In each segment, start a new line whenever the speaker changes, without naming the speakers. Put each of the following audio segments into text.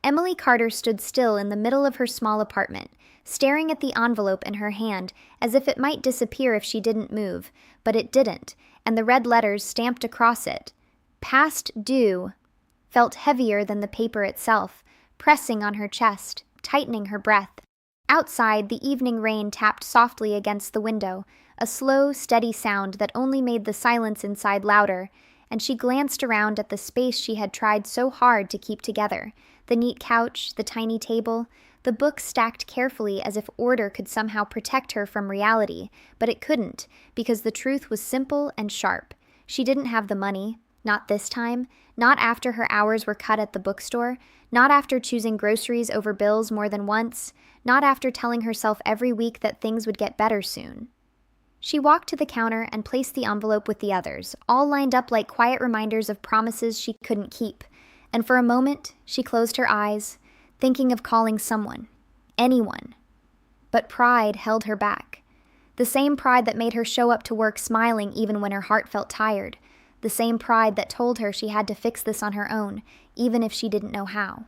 Emily Carter stood still in the middle of her small apartment, staring at the envelope in her hand as if it might disappear if she didn't move, but it didn't, and the red letters stamped across it, "Past due," felt heavier than the paper itself, pressing on her chest, tightening her breath. Outside, the evening rain tapped softly against the window, a slow, steady sound that only made the silence inside louder, and she glanced around at the space she had tried so hard to keep together. The neat couch, the tiny table, the books stacked carefully as if order could somehow protect her from reality, but it couldn't, because the truth was simple and sharp. She didn't have the money, not this time, not after her hours were cut at the bookstore, not after choosing groceries over bills more than once, not after telling herself every week that things would get better soon. She walked to the counter and placed the envelope with the others, all lined up like quiet reminders of promises she couldn't keep. And for a moment, she closed her eyes, thinking of calling someone, anyone. But pride held her back. The same pride that made her show up to work smiling even when her heart felt tired. The same pride that told her she had to fix this on her own, even if she didn't know how.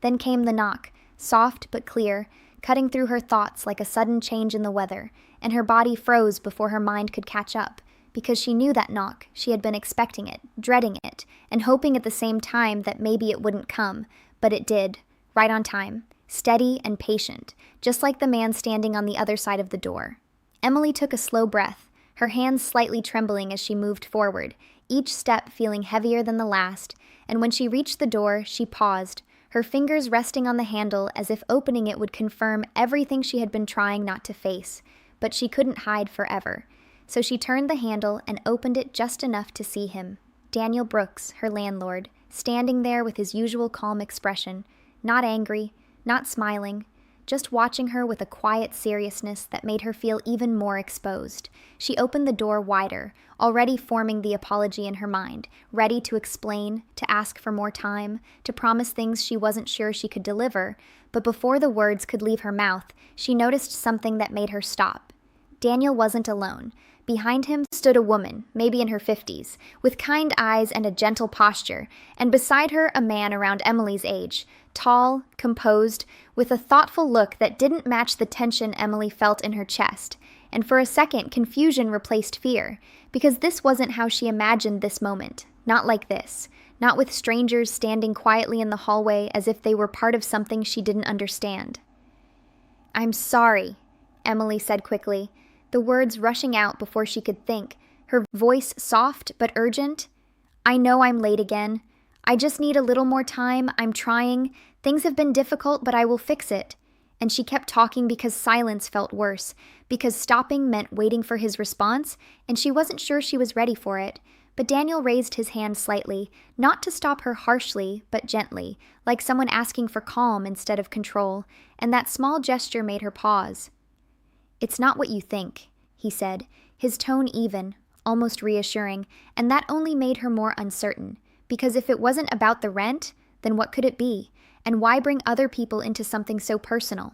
Then came the knock, soft but clear, cutting through her thoughts like a sudden change in the weather, and her body froze before her mind could catch up. Because she knew that knock, she had been expecting it, dreading it, and hoping at the same time that maybe it wouldn't come, but it did, right on time, steady and patient, just like the man standing on the other side of the door. Emily took a slow breath, her hands slightly trembling as she moved forward, each step feeling heavier than the last, and when she reached the door, she paused, her fingers resting on the handle as if opening it would confirm everything she had been trying not to face, but she couldn't hide forever. So she turned the handle and opened it just enough to see him, Daniel Brooks, her landlord, standing there with his usual calm expression, not angry, not smiling, just watching her with a quiet seriousness that made her feel even more exposed. She opened the door wider, already forming the apology in her mind, ready to explain, to ask for more time, to promise things she wasn't sure she could deliver, but before the words could leave her mouth, she noticed something that made her stop. Daniel wasn't alone. Behind him stood a woman, maybe in her 50s, with kind eyes and a gentle posture, and beside her a man around Emily's age, tall, composed, with a thoughtful look that didn't match the tension Emily felt in her chest. And for a second, confusion replaced fear, because this wasn't how she imagined this moment. Not like this. Not with strangers standing quietly in the hallway as if they were part of something she didn't understand. "I'm sorry," Emily said quickly, the words rushing out before she could think, her voice soft but urgent. "I know I'm late again. I just need a little more time. I'm trying. Things have been difficult, but I will fix it." And she kept talking because silence felt worse, because stopping meant waiting for his response, and she wasn't sure she was ready for it. But Daniel raised his hand slightly, not to stop her harshly, but gently, like someone asking for calm instead of control, and that small gesture made her pause. "It's not what you think," he said, his tone even, almost reassuring, and that only made her more uncertain, because if it wasn't about the rent, then what could it be, and why bring other people into something so personal?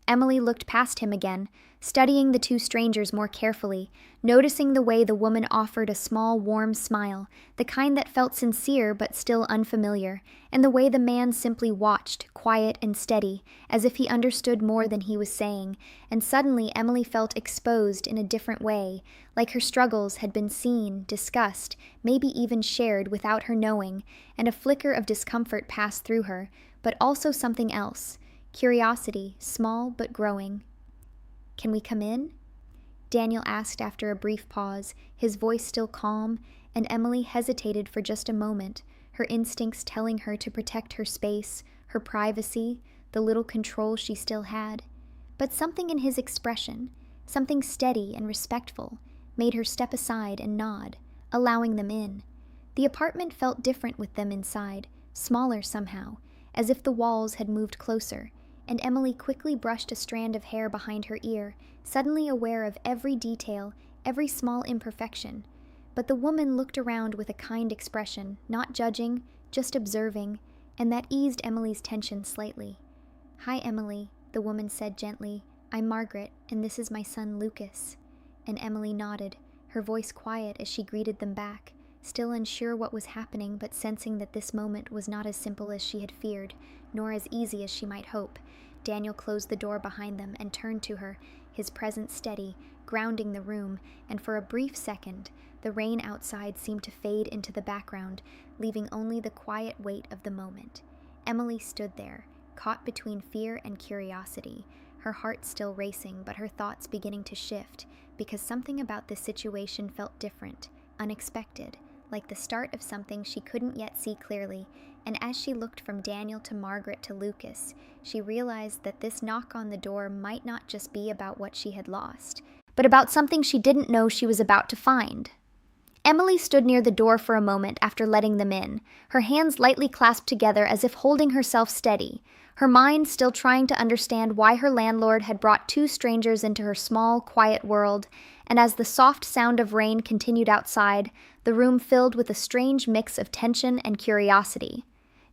Emily looked past him again, studying the two strangers more carefully, noticing the way the woman offered a small, warm smile, the kind that felt sincere but still unfamiliar, and the way the man simply watched, quiet and steady, as if he understood more than he was saying, and suddenly Emily felt exposed in a different way, like her struggles had been seen, discussed, maybe even shared without her knowing, and a flicker of discomfort passed through her, but also something else. Curiosity, small but growing. "Can we come in?" Daniel asked after a brief pause, his voice still calm, and Emily hesitated for just a moment, her instincts telling her to protect her space, her privacy, the little control she still had. But something in his expression, something steady and respectful, made her step aside and nod, allowing them in. The apartment felt different with them inside, smaller somehow, as if the walls had moved closer, and Emily quickly brushed a strand of hair behind her ear, suddenly aware of every detail, every small imperfection. But the woman looked around with a kind expression, not judging, just observing, and that eased Emily's tension slightly. "Hi, Emily," the woman said gently. "I'm Margaret, and this is my son Lucas." And Emily nodded, her voice quiet as she greeted them back, Still unsure what was happening, but sensing that this moment was not as simple as she had feared, nor as easy as she might hope, Daniel closed the door behind them and turned to her, his presence steady, grounding the room, and for a brief second, the rain outside seemed to fade into the background, leaving only the quiet weight of the moment. Emily stood there, caught between fear and curiosity, her heart still racing, but her thoughts beginning to shift, because something about this situation felt different, unexpected, like the start of something she couldn't yet see clearly, and as she looked from Daniel to Margaret to Lucas, she realized that this knock on the door might not just be about what she had lost, but about something she didn't know she was about to find. Emily stood near the door for a moment after letting them in, her hands lightly clasped together as if holding herself steady, her mind still trying to understand why her landlord had brought two strangers into her small, quiet world, and as the soft sound of rain continued outside, the room filled with a strange mix of tension and curiosity.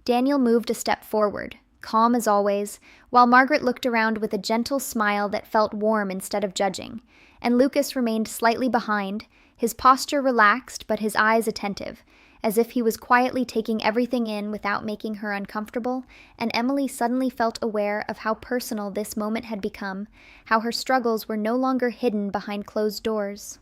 Daniel moved a step forward, calm as always, while Margaret looked around with a gentle smile that felt warm instead of judging, and Lucas remained slightly behind, his posture relaxed but his eyes attentive, as if he was quietly taking everything in without making her uncomfortable, and Emily suddenly felt aware of how personal this moment had become, how her struggles were no longer hidden behind closed doors.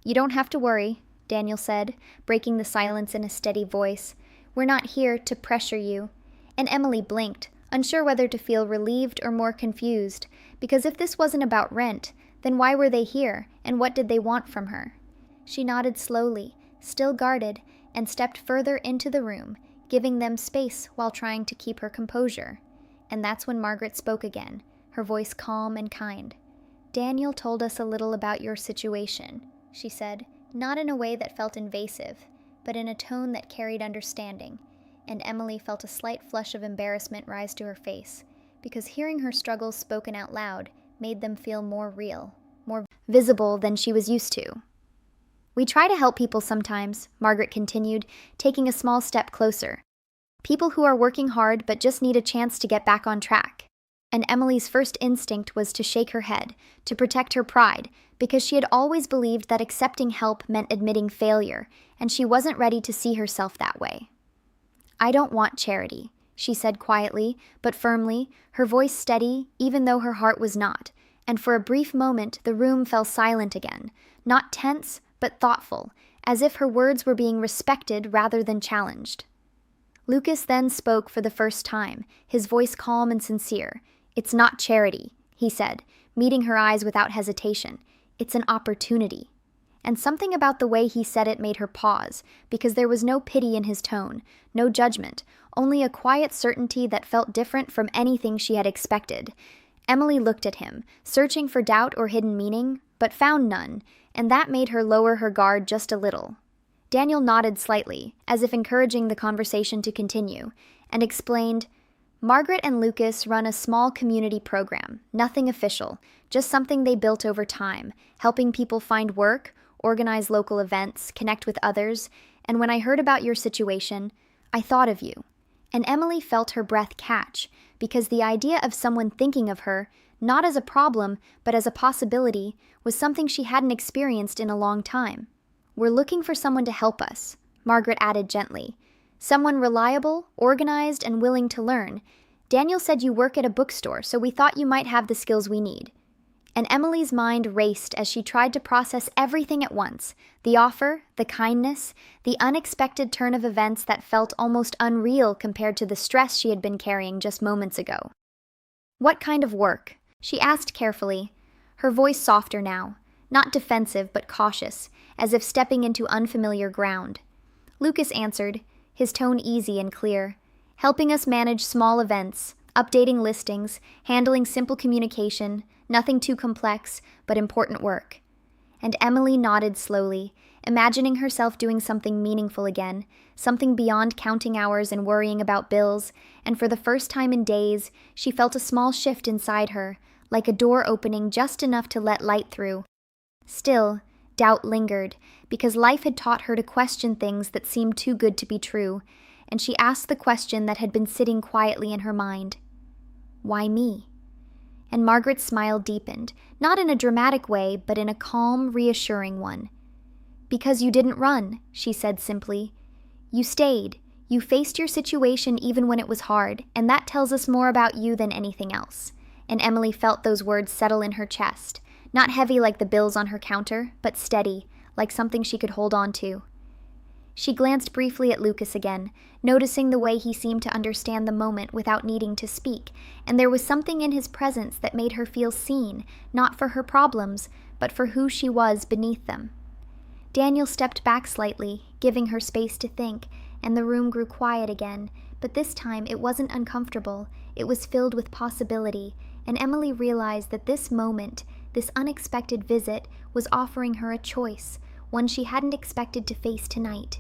"You don't have to worry," Daniel said, breaking the silence in a steady voice. "We're not here to pressure you." And Emily blinked, unsure whether to feel relieved or more confused, because if this wasn't about rent, then why were they here, and what did they want from her? She nodded slowly, still guarded, and stepped further into the room, giving them space while trying to keep her composure. And that's when Margaret spoke again, her voice calm and kind. "Daniel told us a little about your situation," she said, not in a way that felt invasive, but in a tone that carried understanding, and Emily felt a slight flush of embarrassment rise to her face, because hearing her struggles spoken out loud made them feel more real, more visible than she was used to. "We try to help people sometimes," Margaret continued, taking a small step closer. "People who are working hard but just need a chance to get back on track." And Emily's first instinct was to shake her head, to protect her pride, because she had always believed that accepting help meant admitting failure, and she wasn't ready to see herself that way. "I don't want charity," she said quietly, but firmly, her voice steady, even though her heart was not, and for a brief moment the room fell silent again, not tense, but thoughtful, as if her words were being respected rather than challenged. Lucas then spoke for the first time, his voice calm and sincere. "It's not charity," he said, meeting her eyes without hesitation. "It's an opportunity." And something about the way he said it made her pause, because there was no pity in his tone, no judgment, only a quiet certainty that felt different from anything she had expected. Emily looked at him, searching for doubt or hidden meaning, but found none, and that made her lower her guard just a little. Daniel nodded slightly, as if encouraging the conversation to continue, and explained, "Margaret and Lucas run a small community program, nothing official, just something they built over time, helping people find work, organize local events, connect with others, and when I heard about your situation, I thought of you." And Emily felt her breath catch, because the idea of someone thinking of her, not as a problem, but as a possibility, was something she hadn't experienced in a long time. "We're looking for someone to help us," Margaret added gently. "Someone reliable, organized, and willing to learn. Daniel said you work at a bookstore, so we thought you might have the skills we need." And Emily's mind raced as she tried to process everything at once, the offer, the kindness, the unexpected turn of events that felt almost unreal compared to the stress she had been carrying just moments ago. "What kind of work?" she asked carefully, her voice softer now, not defensive but cautious, as if stepping into unfamiliar ground. Lucas answered, his tone easy and clear, "Helping us manage small events, updating listings, handling simple communication, nothing too complex, but important work." And Emily nodded slowly, imagining herself doing something meaningful again, something beyond counting hours and worrying about bills, and for the first time in days, she felt a small shift inside her, like a door opening just enough to let light through. Still, doubt lingered, because life had taught her to question things that seemed too good to be true, and she asked the question that had been sitting quietly in her mind. "Why me?" And Margaret's smile deepened, not in a dramatic way, but in a calm, reassuring one. "Because you didn't run," she said simply. "You stayed. You faced your situation even when it was hard, and that tells us more about you than anything else." And Emily felt those words settle in her chest, not heavy like the bills on her counter, but steady, like something she could hold on to. She glanced briefly at Lucas again, noticing the way he seemed to understand the moment without needing to speak, and there was something in his presence that made her feel seen, not for her problems, but for who she was beneath them. Daniel stepped back slightly, giving her space to think, and the room grew quiet again, but this time it wasn't uncomfortable, it was filled with possibility, and Emily realized that this moment, this unexpected visit, was offering her a choice, one she hadn't expected to face tonight.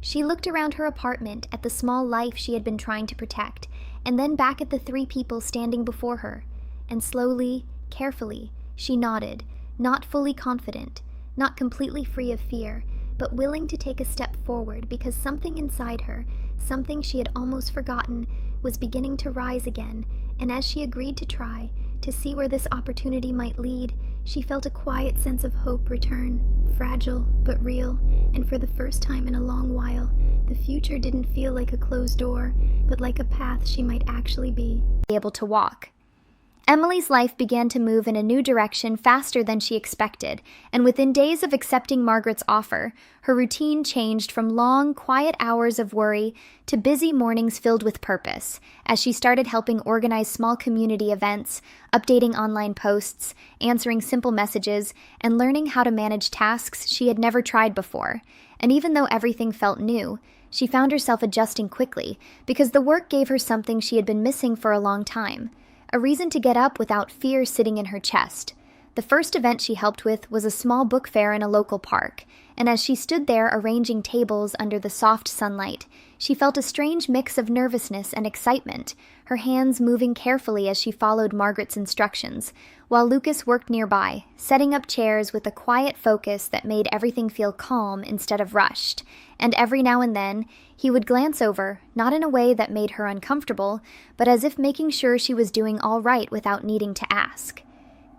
She looked around her apartment at the small life she had been trying to protect, and then back at the three people standing before her, and slowly, carefully, she nodded, not fully confident, not completely free of fear, but willing to take a step forward because something inside her, something she had almost forgotten, was beginning to rise again, and as she agreed to try, to see where this opportunity might lead, she felt a quiet sense of hope return, fragile but real, and for the first time in a long while, the future didn't feel like a closed door, but like a path she might actually be able to walk. Emily's life began to move in a new direction faster than she expected, and within days of accepting Margaret's offer, her routine changed from long, quiet hours of worry to busy mornings filled with purpose, as she started helping organize small community events, updating online posts, answering simple messages, and learning how to manage tasks she had never tried before. And even though everything felt new, she found herself adjusting quickly, because the work gave her something she had been missing for a long time. A reason to get up without fear sitting in her chest. The first event she helped with was a small book fair in a local park, and as she stood there arranging tables under the soft sunlight, she felt a strange mix of nervousness and excitement, her hands moving carefully as she followed Margaret's instructions, while Lucas worked nearby, setting up chairs with a quiet focus that made everything feel calm instead of rushed, and every now and then, he would glance over, not in a way that made her uncomfortable, but as if making sure she was doing all right without needing to ask.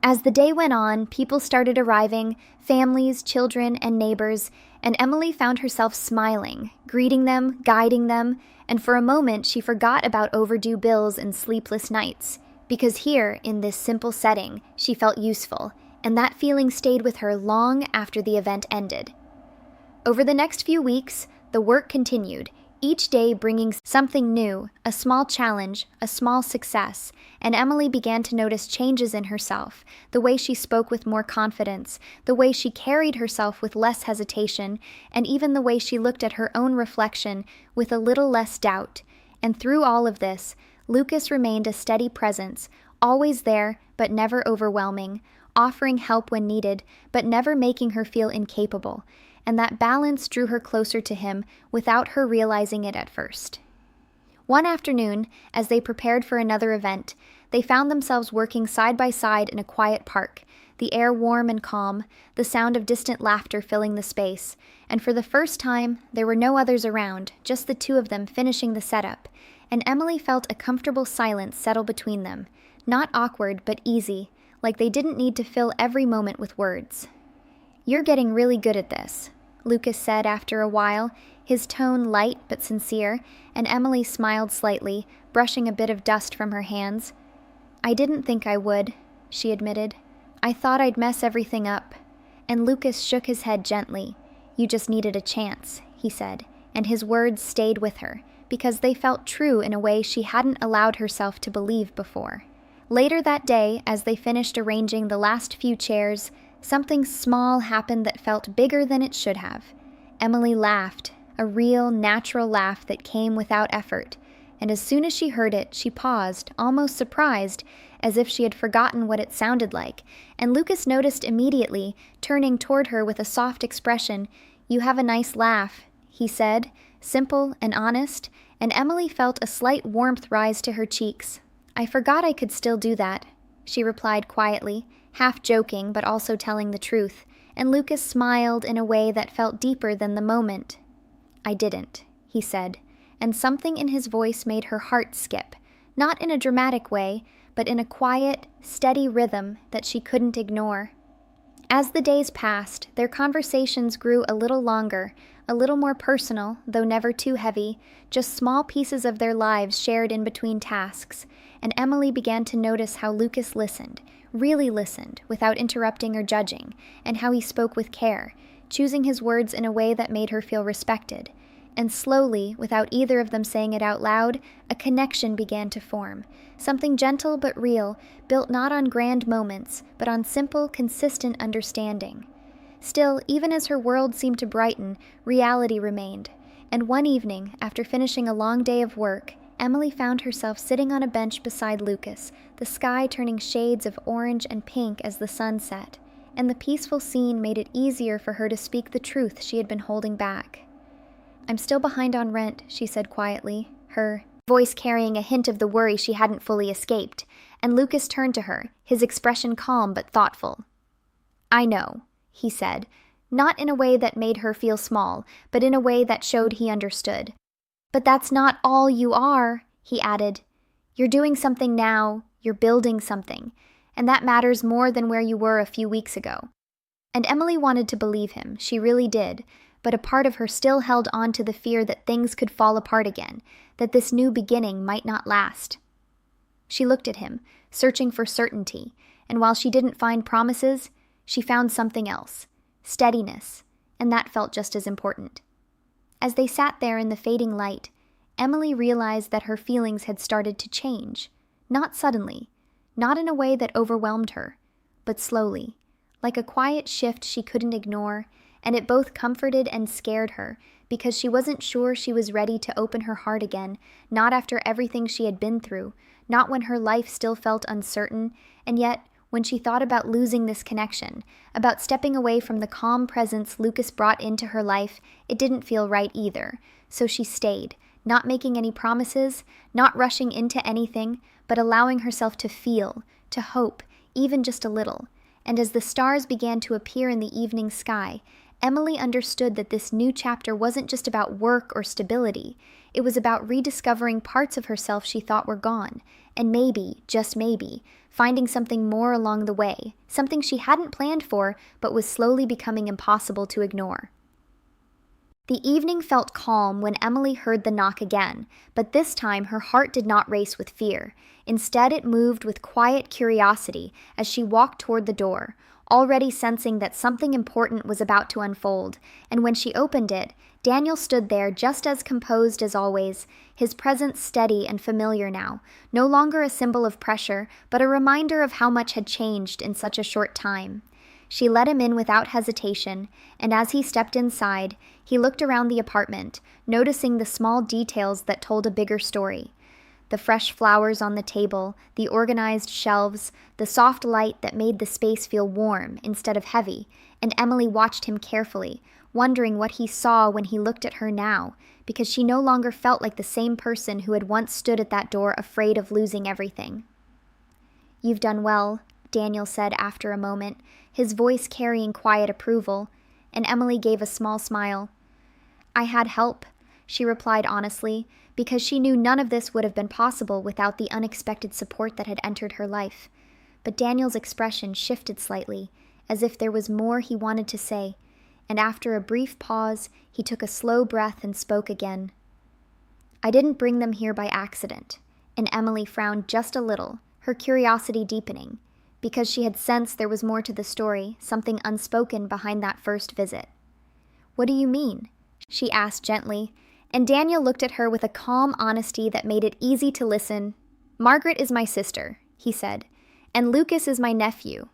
As the day went on, people started arriving, families, children, and neighbors, and Emily found herself smiling, greeting them, guiding them, and for a moment she forgot about overdue bills and sleepless nights, because here, in this simple setting, she felt useful, and that feeling stayed with her long after the event ended. Over the next few weeks, the work continued, each day bringing something new, a small challenge, a small success, and Emily began to notice changes in herself, the way she spoke with more confidence, the way she carried herself with less hesitation, and even the way she looked at her own reflection with a little less doubt. And through all of this, Lucas remained a steady presence, always there, but never overwhelming, offering help when needed, but never making her feel incapable. And that balance drew her closer to him without her realizing it at first. One afternoon, as they prepared for another event, they found themselves working side by side in a quiet park, the air warm and calm, the sound of distant laughter filling the space, and for the first time, there were no others around, just the two of them finishing the setup, and Emily felt a comfortable silence settle between them, not awkward but easy, like they didn't need to fill every moment with words. "You're getting really good at this," Lucas said after a while, his tone light but sincere, and Emily smiled slightly, brushing a bit of dust from her hands. "I didn't think I would," she admitted. "I thought I'd mess everything up." And Lucas shook his head gently. "You just needed a chance," he said, and his words stayed with her, because they felt true in a way she hadn't allowed herself to believe before. Later that day, as they finished arranging the last few chairs, something small happened that felt bigger than it should have. Emily laughed, a real, natural laugh that came without effort, and as soon as she heard it, she paused, almost surprised, as if she had forgotten what it sounded like, and Lucas noticed immediately, turning toward her with a soft expression. "You have a nice laugh," he said, simple and honest, and Emily felt a slight warmth rise to her cheeks. "I forgot I could still do that," she replied quietly, half joking but also telling the truth, and Lucas smiled in a way that felt deeper than the moment. "I didn't," he said, and something in his voice made her heart skip, not in a dramatic way, but in a quiet, steady rhythm that she couldn't ignore. As the days passed, their conversations grew a little longer, a little more personal, though never too heavy, just small pieces of their lives shared in between tasks, and Emily began to notice how Lucas listened, really listened, without interrupting or judging, and how he spoke with care, choosing his words in a way that made her feel respected. And slowly, without either of them saying it out loud, a connection began to form. Something gentle but real, built not on grand moments, but on simple, consistent understanding. Still, even as her world seemed to brighten, reality remained. And one evening, after finishing a long day of work, Emily found herself sitting on a bench beside Lucas, the sky turning shades of orange and pink as the sun set. And the peaceful scene made it easier for her to speak the truth she had been holding back. "I'm still behind on rent," she said quietly, her voice carrying a hint of the worry she hadn't fully escaped, and Lucas turned to her, his expression calm but thoughtful. "I know," he said, not in a way that made her feel small, but in a way that showed he understood. "But that's not all you are," he added. "You're doing something now, you're building something, and that matters more than where you were a few weeks ago." And Emily wanted to believe him, she really did, but a part of her still held on to the fear that things could fall apart again, that this new beginning might not last. She looked at him, searching for certainty, and while she didn't find promises, she found something else, steadiness, and that felt just as important. As they sat there in the fading light, Emily realized that her feelings had started to change, not suddenly, not in a way that overwhelmed her, but slowly, like a quiet shift she couldn't ignore, and it both comforted and scared her, because she wasn't sure she was ready to open her heart again, not after everything she had been through, not when her life still felt uncertain, and yet, when she thought about losing this connection, about stepping away from the calm presence Lucas brought into her life, it didn't feel right either, so she stayed, not making any promises, not rushing into anything, but allowing herself to feel, to hope, even just a little. And as the stars began to appear in the evening sky, Emily understood that this new chapter wasn't just about work or stability. It was about rediscovering parts of herself she thought were gone, and maybe, just maybe, finding something more along the way, something she hadn't planned for, but was slowly becoming impossible to ignore. The evening felt calm when Emily heard the knock again, but this time her heart did not race with fear. Instead, it moved with quiet curiosity as she walked toward the door, already sensing that something important was about to unfold, and when she opened it, Daniel stood there just as composed as always, his presence steady and familiar now, no longer a symbol of pressure, but a reminder of how much had changed in such a short time. She let him in without hesitation, and as he stepped inside, he looked around the apartment, noticing the small details that told a bigger story. The fresh flowers on the table, the organized shelves, the soft light that made the space feel warm instead of heavy, and Emily watched him carefully, wondering what he saw when he looked at her now, because she no longer felt like the same person who had once stood at that door afraid of losing everything. "You've done well," Daniel said after a moment, his voice carrying quiet approval, and Emily gave a small smile. "I had help," she replied honestly, because she knew none of this would have been possible without the unexpected support that had entered her life. But Daniel's expression shifted slightly, as if there was more he wanted to say, and after a brief pause, he took a slow breath and spoke again. "I didn't bring them here by accident," and Emily frowned just a little, her curiosity deepening, because she had sensed there was more to the story, something unspoken behind that first visit. "What do you mean?" she asked gently, and Daniel looked at her with a calm honesty that made it easy to listen. "Margaret is my sister," he said, "and Lucas is my nephew."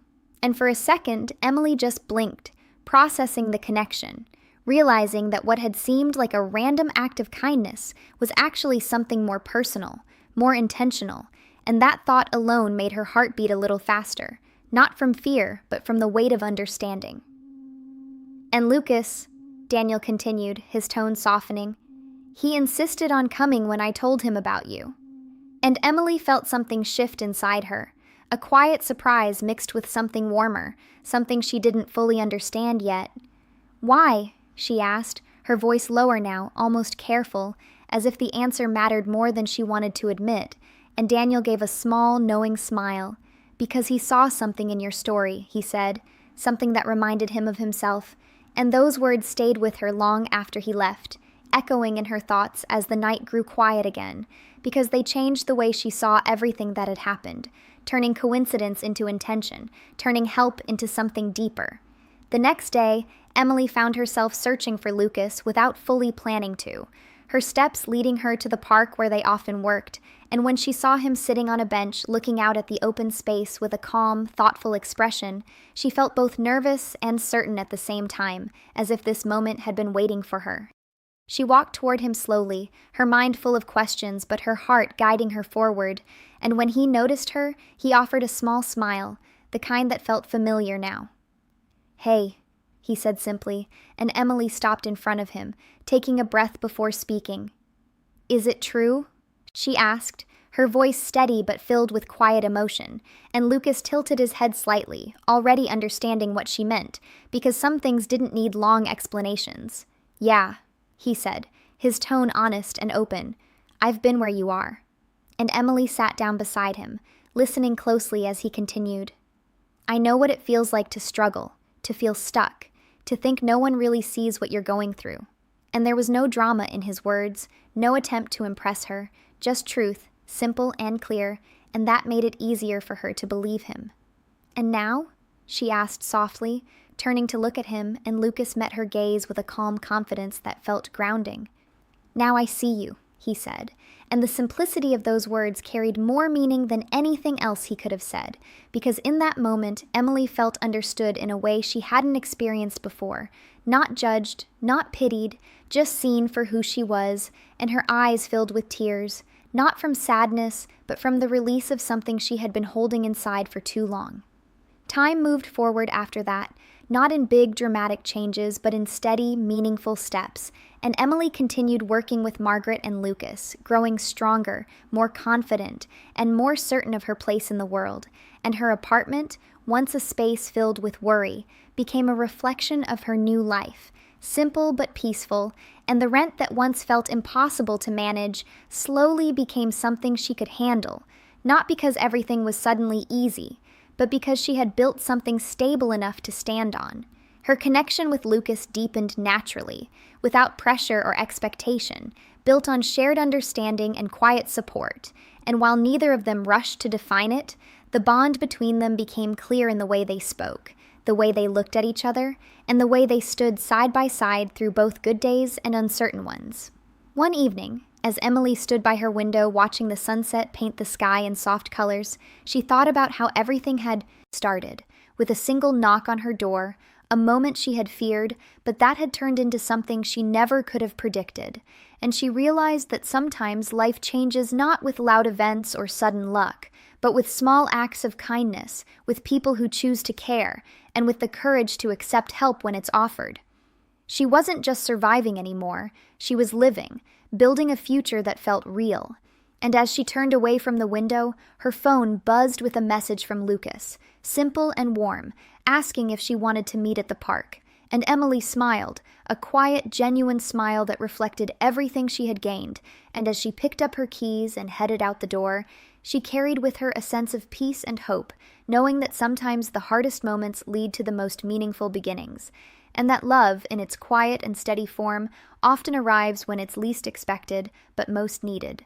And for a second, Emily just blinked, processing the connection, realizing that what had seemed like a random act of kindness was actually something more personal, more intentional, and that thought alone made her heart beat a little faster, not from fear, but from the weight of understanding. "And Lucas," Daniel continued, his tone softening, "he insisted on coming when I told him about you." And Emily felt something shift inside her, a quiet surprise mixed with something warmer, something she didn't fully understand yet. "Why?" she asked, her voice lower now, almost careful, as if the answer mattered more than she wanted to admit, and Daniel gave a small, knowing smile. "Because he saw something in your story," he said, something that reminded him of himself, and those words stayed with her long after he left, echoing in her thoughts as the night grew quiet again, because they changed the way she saw everything that had happened, turning coincidence into intention, turning help into something deeper. The next day, Emily found herself searching for Lucas without fully planning to, her steps leading her to the park where they often worked, and when she saw him sitting on a bench looking out at the open space with a calm, thoughtful expression, she felt both nervous and certain at the same time, as if this moment had been waiting for her. She walked toward him slowly, her mind full of questions but her heart guiding her forward, and when he noticed her, he offered a small smile, the kind that felt familiar now. "Hey," he said simply, and Emily stopped in front of him, taking a breath before speaking. "Is it true?" she asked, her voice steady but filled with quiet emotion, and Lucas tilted his head slightly, already understanding what she meant, because some things didn't need long explanations. "Yeah," he said, his tone honest and open. "I've been where you are." And Emily sat down beside him, listening closely as he continued. "I know what it feels like to struggle, to feel stuck, to think no one really sees what you're going through." And there was no drama in his words, no attempt to impress her, just truth, simple and clear, and that made it easier for her to believe him. "And now?" she asked softly, turning to look at him, and Lucas met her gaze with a calm confidence that felt grounding. "Now I see you," he said, and the simplicity of those words carried more meaning than anything else he could have said, because in that moment Emily felt understood in a way she hadn't experienced before, not judged, not pitied, just seen for who she was, and her eyes filled with tears, not from sadness, but from the release of something she had been holding inside for too long. Time moved forward after that, not in big dramatic changes, but in steady, meaningful steps, and Emily continued working with Margaret and Lucas, growing stronger, more confident, and more certain of her place in the world, and her apartment, once a space filled with worry, became a reflection of her new life, simple but peaceful, and the rent that once felt impossible to manage slowly became something she could handle, not because everything was suddenly easy, but because she had built something stable enough to stand on. Her connection with Lucas deepened naturally, without pressure or expectation, built on shared understanding and quiet support, and while neither of them rushed to define it, the bond between them became clear in the way they spoke, the way they looked at each other, and the way they stood side by side through both good days and uncertain ones. One evening, as Emily stood by her window watching the sunset paint the sky in soft colors, she thought about how everything had started, with a single knock on her door, a moment she had feared, but that had turned into something she never could have predicted, and she realized that sometimes life changes not with loud events or sudden luck, but with small acts of kindness, with people who choose to care, and with the courage to accept help when it's offered. She wasn't just surviving anymore, she was living, building a future that felt real. And as she turned away from the window, her phone buzzed with a message from Lucas, simple and warm, asking if she wanted to meet at the park. And Emily smiled, a quiet, genuine smile that reflected everything she had gained, and as she picked up her keys and headed out the door, she carried with her a sense of peace and hope, knowing that sometimes the hardest moments lead to the most meaningful beginnings, and that love, in its quiet and steady form, often arrives when it's least expected, but most needed.